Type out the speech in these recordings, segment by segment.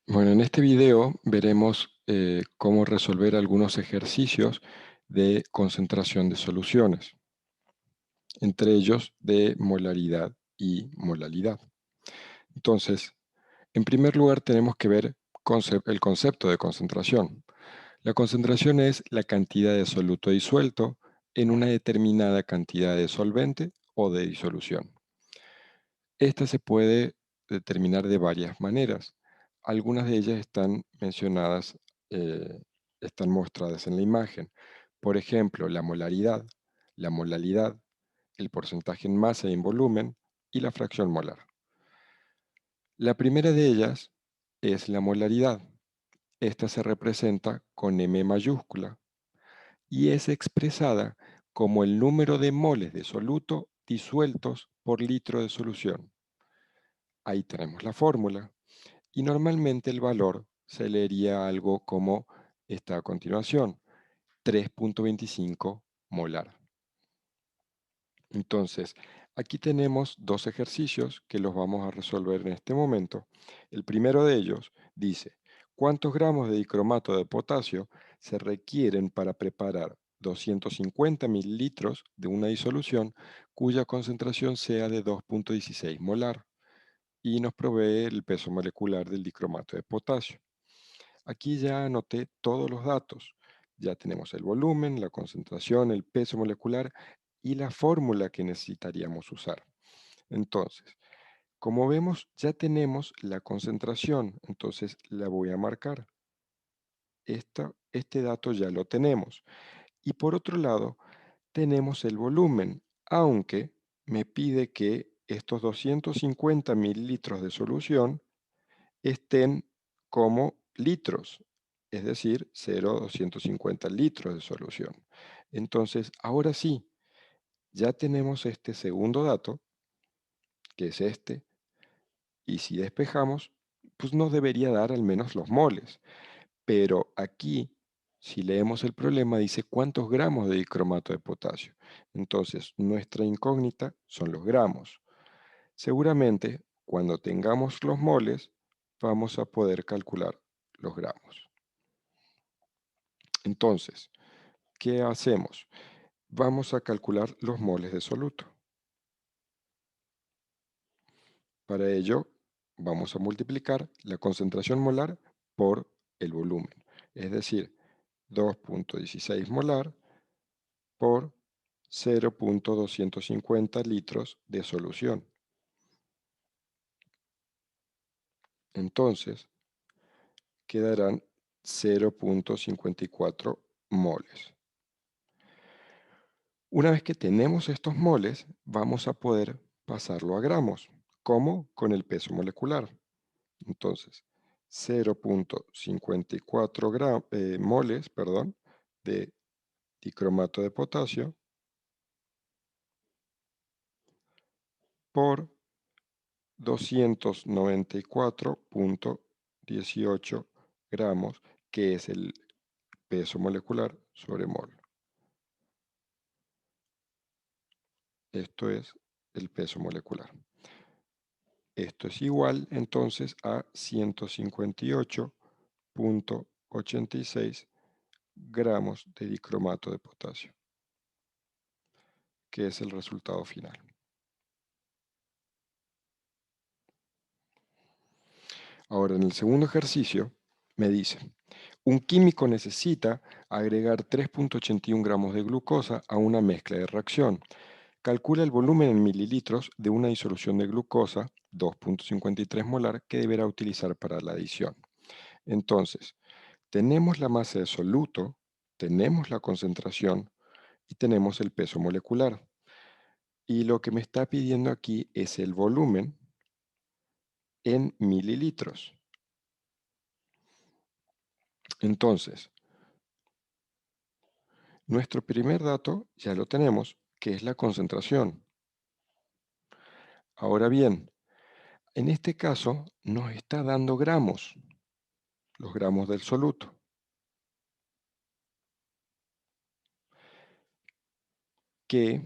Bueno, en este video veremos cómo resolver algunos ejercicios de concentración de soluciones, entre ellos de molaridad y molalidad. Entonces, en primer lugar tenemos que ver el concepto de concentración. La concentración es la cantidad de soluto disuelto en una determinada cantidad de solvente o de disolución. Esta se puede determinar de varias maneras. Algunas de ellas están mencionadas, eh, están mostradas en la imagen. Por ejemplo, la molaridad, la molalidad, el porcentaje en masa y en volumen y la fracción molar. La primera de ellas es la molaridad. Esta se representa con M mayúscula y es expresada como el número de moles de soluto disueltos por litro de solución. Ahí tenemos la fórmula. Y normalmente el valor se leería algo como está a continuación, 3.25 molar. Entonces, aquí tenemos dos ejercicios que los vamos a resolver en este momento. El primero de ellos dice, ¿cuántos gramos de dicromato de potasio se requieren para preparar 250 mililitros de una disolución cuya concentración sea de 2.16 molar? Y nos provee el peso molecular del dicromato de potasio. Aquí ya anoté todos los datos. Ya tenemos el volumen, la concentración, el peso molecular y la fórmula que necesitaríamos usar. Entonces, como vemos, ya tenemos la concentración, entonces la voy a marcar. Este dato ya lo tenemos. Y por otro lado, tenemos el volumen, aunque me pide que estos 250 mililitros de solución estén como litros, es decir, 0,250 litros de solución. Entonces, ahora sí, ya tenemos este segundo dato, que es este, y si despejamos, pues nos debería dar al menos los moles. Pero aquí, si leemos el problema, dice cuántos gramos de dicromato de potasio. Entonces, nuestra incógnita son los gramos. Seguramente, cuando tengamos los moles, vamos a poder calcular los gramos. Entonces, ¿qué hacemos? Vamos a calcular los moles de soluto. Para ello, vamos a multiplicar la concentración molar por el volumen, es decir, 2.16 molar por 0.250 litros de solución. Entonces, quedarán 0.54 moles. Una vez que tenemos estos moles, vamos a poder pasarlo a gramos. ¿Cómo? Con el peso molecular. Entonces, 0.54 moles de dicromato de potasio por 294.18 gramos, que es el peso molecular sobre mol. Esto es el peso molecular. Esto es igual entonces a 158.86 gramos de dicromato de potasio, que es el resultado final. Ahora, en el segundo ejercicio, me dice, un químico necesita agregar 3.81 gramos de glucosa a una mezcla de reacción. Calcula el volumen en mililitros de una disolución de glucosa, 2.53 molar, que deberá utilizar para la adición. Entonces, tenemos la masa de soluto, tenemos la concentración y tenemos el peso molecular. Y lo que me está pidiendo aquí es el volumen en mililitros. Entonces, nuestro primer dato ya lo tenemos, que es la concentración. Ahora bien, en este caso nos está dando gramos, los gramos del soluto. Que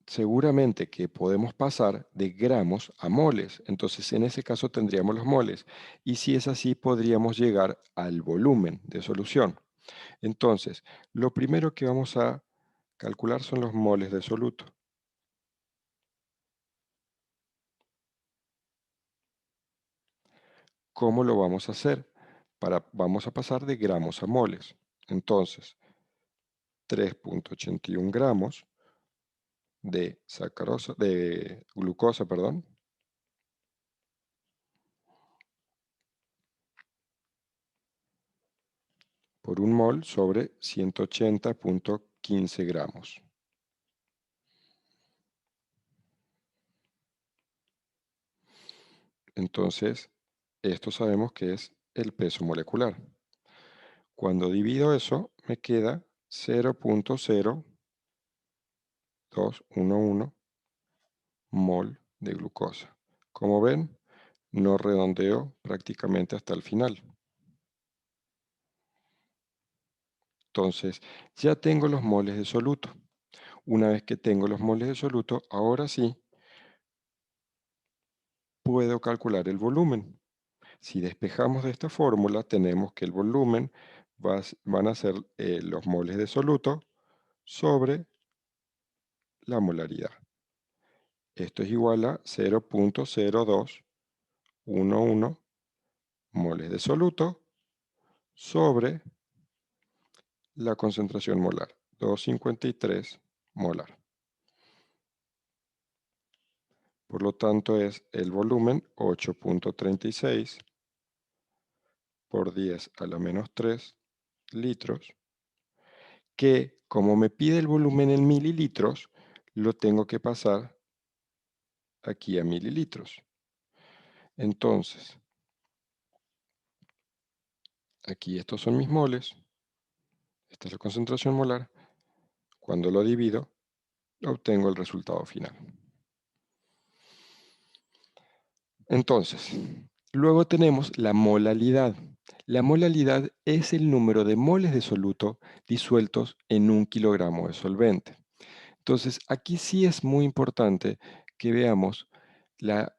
seguramente que podemos pasar de gramos a moles. Entonces, en ese caso tendríamos los moles. Y si es así, podríamos llegar al volumen de solución. Entonces, lo primero que vamos a calcular son los moles de soluto. ¿Cómo lo vamos a hacer? Vamos a pasar de gramos a moles. Entonces, 3,81 gramos de sacarosa, de glucosa, perdón, por un mol sobre 180,15 gramos. Entonces, esto sabemos que es el peso molecular. Cuando divido eso, me queda 0,0211 mol de glucosa. Como ven, no redondeo prácticamente hasta el final. Entonces, ya tengo los moles de soluto. Una vez que tengo los moles de soluto, ahora sí puedo calcular el volumen. Si despejamos de esta fórmula, tenemos que el volumen van a ser los moles de soluto sobre la molaridad. Esto es igual a 0,0211 moles de soluto sobre la concentración molar, 253 molar. Por lo tanto, es el volumen 8,36 por 10 a la menos 3 litros, que como me pide el volumen en mililitros, lo tengo que pasar aquí a mililitros. Entonces, aquí estos son mis moles, esta es la concentración molar. Cuando lo divido, obtengo el resultado final. Entonces, luego tenemos la molalidad. La molalidad es el número de moles de soluto disueltos en 1 kilogramo de solvente. Entonces, aquí sí es muy importante que veamos las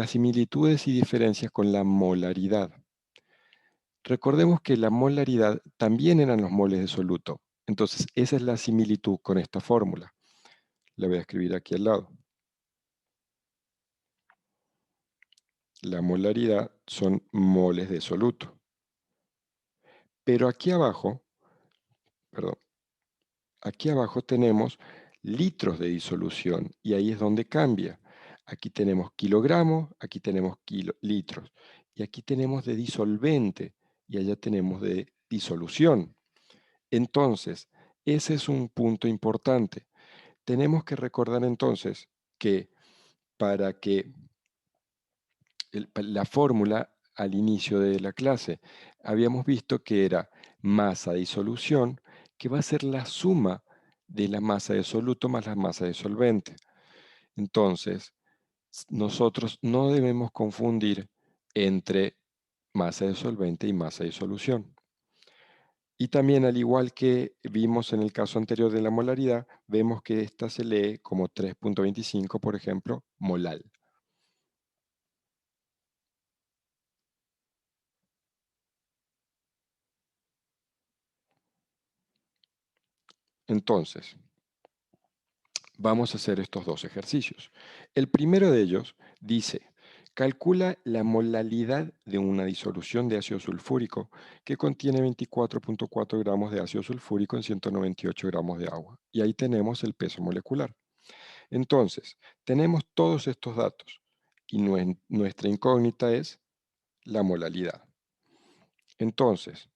similitudes y diferencias con la molaridad. Recordemos que la molaridad también eran los moles de soluto. Entonces, esa es la similitud con esta fórmula. La voy a escribir aquí al lado. La molaridad son moles de soluto. Pero aquí abajo, perdón, aquí abajo tenemos litros de disolución y ahí es donde cambia. Aquí tenemos kilogramos, aquí tenemos litros y aquí tenemos de disolvente y allá tenemos de disolución. Entonces, ese es un punto importante. Tenemos que recordar entonces que para que la fórmula al inicio de la clase habíamos visto que era masa de disolución, que va a ser la suma de la masa de soluto más la masa de solvente. Entonces, nosotros no debemos confundir entre masa de solvente y masa de solución. Y también, al igual que vimos en el caso anterior de la molaridad, vemos que esta se lee como 3,25, por ejemplo, molal. Entonces, vamos a hacer estos dos ejercicios. El primero de ellos dice, calcula la molalidad de una disolución de ácido sulfúrico que contiene 24,4 gramos de ácido sulfúrico en 198 gramos de agua. Y ahí tenemos el peso molecular. Entonces, tenemos todos estos datos y nuestra incógnita es la molalidad. Entonces,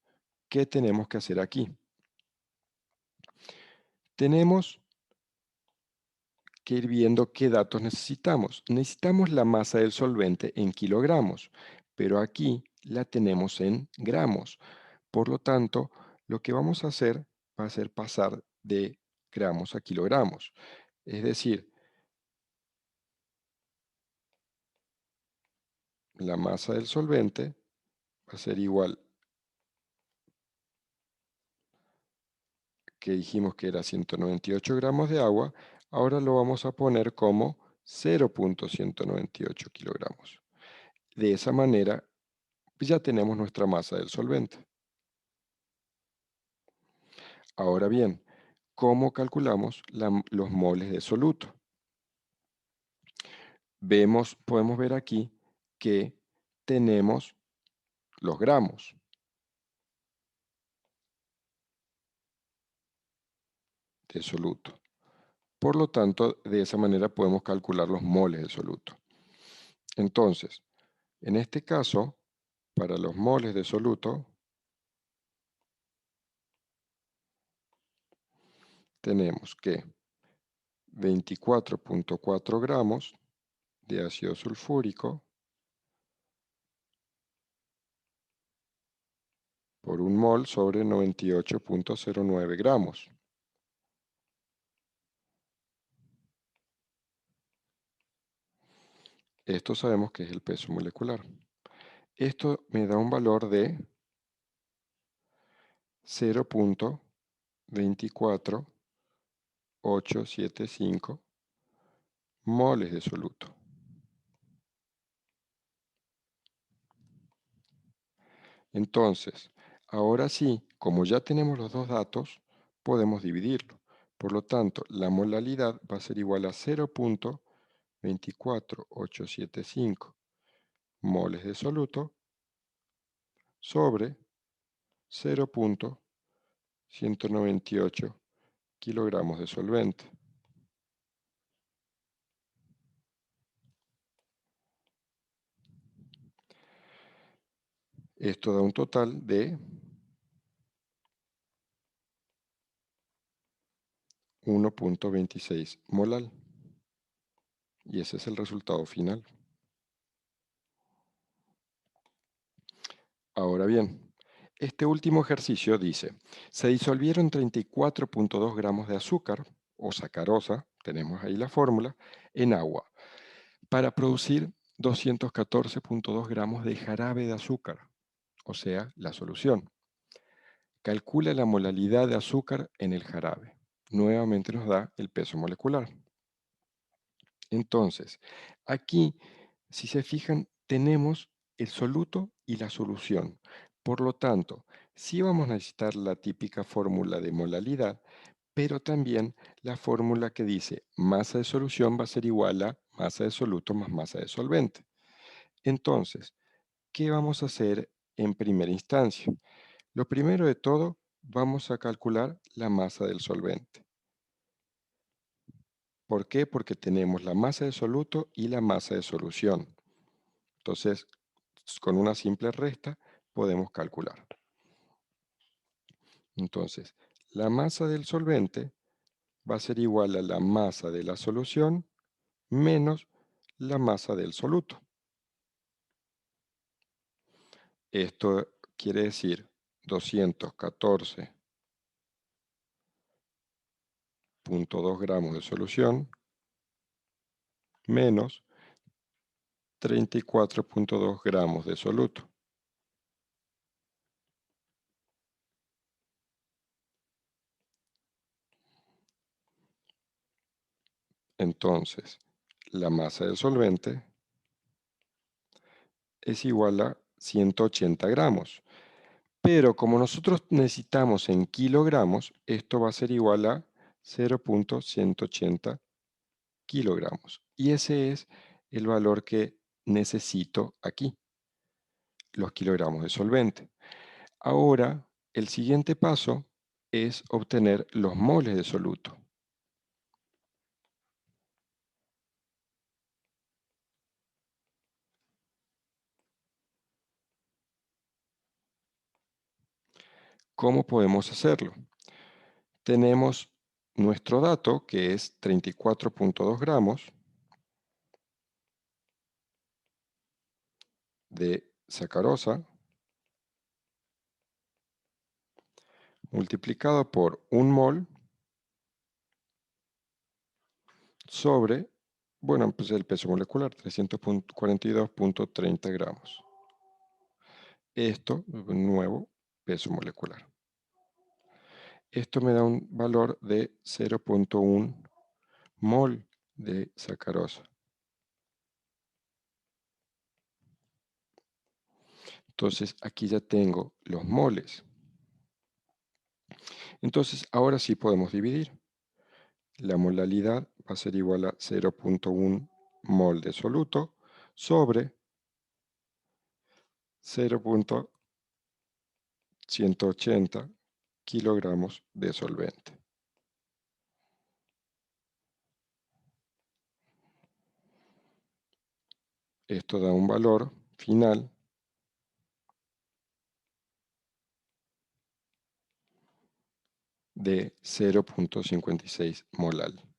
¿qué tenemos que hacer aquí? Tenemos que ir viendo qué datos necesitamos. Necesitamos la masa del solvente en kilogramos, pero aquí la tenemos en gramos. Por lo tanto, lo que vamos a hacer va a ser pasar de gramos a kilogramos. Es decir, la masa del solvente va a ser igual, que dijimos que era 198 gramos de agua, Ahora lo vamos a poner como 0.198 kilogramos. De esa manera, ya tenemos nuestra masa del solvente. Ahora bien, ¿cómo calculamos los moles de soluto? Podemos ver aquí que tenemos los gramos de soluto. Por lo tanto, de esa manera podemos calcular los moles de soluto. Entonces, en este caso, para los moles de soluto, tenemos que 24.4 gramos de ácido sulfúrico por un mol sobre 98.09 gramos. Esto sabemos que es el peso molecular. Esto me da un valor de 0.24875 moles de soluto. Entonces, ahora sí, como ya tenemos los dos datos, podemos dividirlo. Por lo tanto, la molalidad va a ser igual a 0.24875 moles de soluto sobre 0.198 kilogramos de solvente. Esto da un total de 1.26 molal. Y ese es el resultado final. Ahora bien, este último ejercicio dice, se disolvieron 34.2 gramos de azúcar o sacarosa, tenemos ahí la fórmula, en agua, para producir 214.2 gramos de jarabe de azúcar, o sea, la solución. Calcula la molalidad de azúcar en el jarabe. Nuevamente nos da el peso molecular. Entonces, aquí, si se fijan, tenemos el soluto y la solución. Por lo tanto, sí vamos a necesitar la típica fórmula de molalidad, pero también la fórmula que dice masa de solución va a ser igual a masa de soluto más masa de solvente. Entonces, ¿qué vamos a hacer en primera instancia? Lo primero de todo, vamos a calcular la masa del solvente. ¿Por qué? Porque tenemos la masa de soluto y la masa de solución. Entonces, con una simple resta podemos calcular. Entonces, la masa del solvente va a ser igual a la masa de la solución menos la masa del soluto. Esto quiere decir 214.2 gramos de solución menos 34.2 gramos de soluto. Entonces, la masa del solvente es igual a 180 gramos. Pero como nosotros necesitamos en kilogramos, esto va a ser igual a 0.180 kilogramos. Y ese es el valor que necesito aquí, los kilogramos de solvente. Ahora, el siguiente paso es obtener los moles de soluto. ¿Cómo podemos hacerlo? Tenemos nuestro dato, que es 34.2 gramos de sacarosa, multiplicado por un mol sobre, bueno, pues el peso molecular, 342.30 gramos. Esto, nuevo peso molecular. Esto me da un valor de 0.1 mol de sacarosa. Entonces, aquí ya tengo los moles. Entonces, ahora sí podemos dividir. La molalidad va a ser igual a 0.1 mol de soluto sobre 0.180 kilogramos de solvente. Esto da un valor final de 0.56 molal.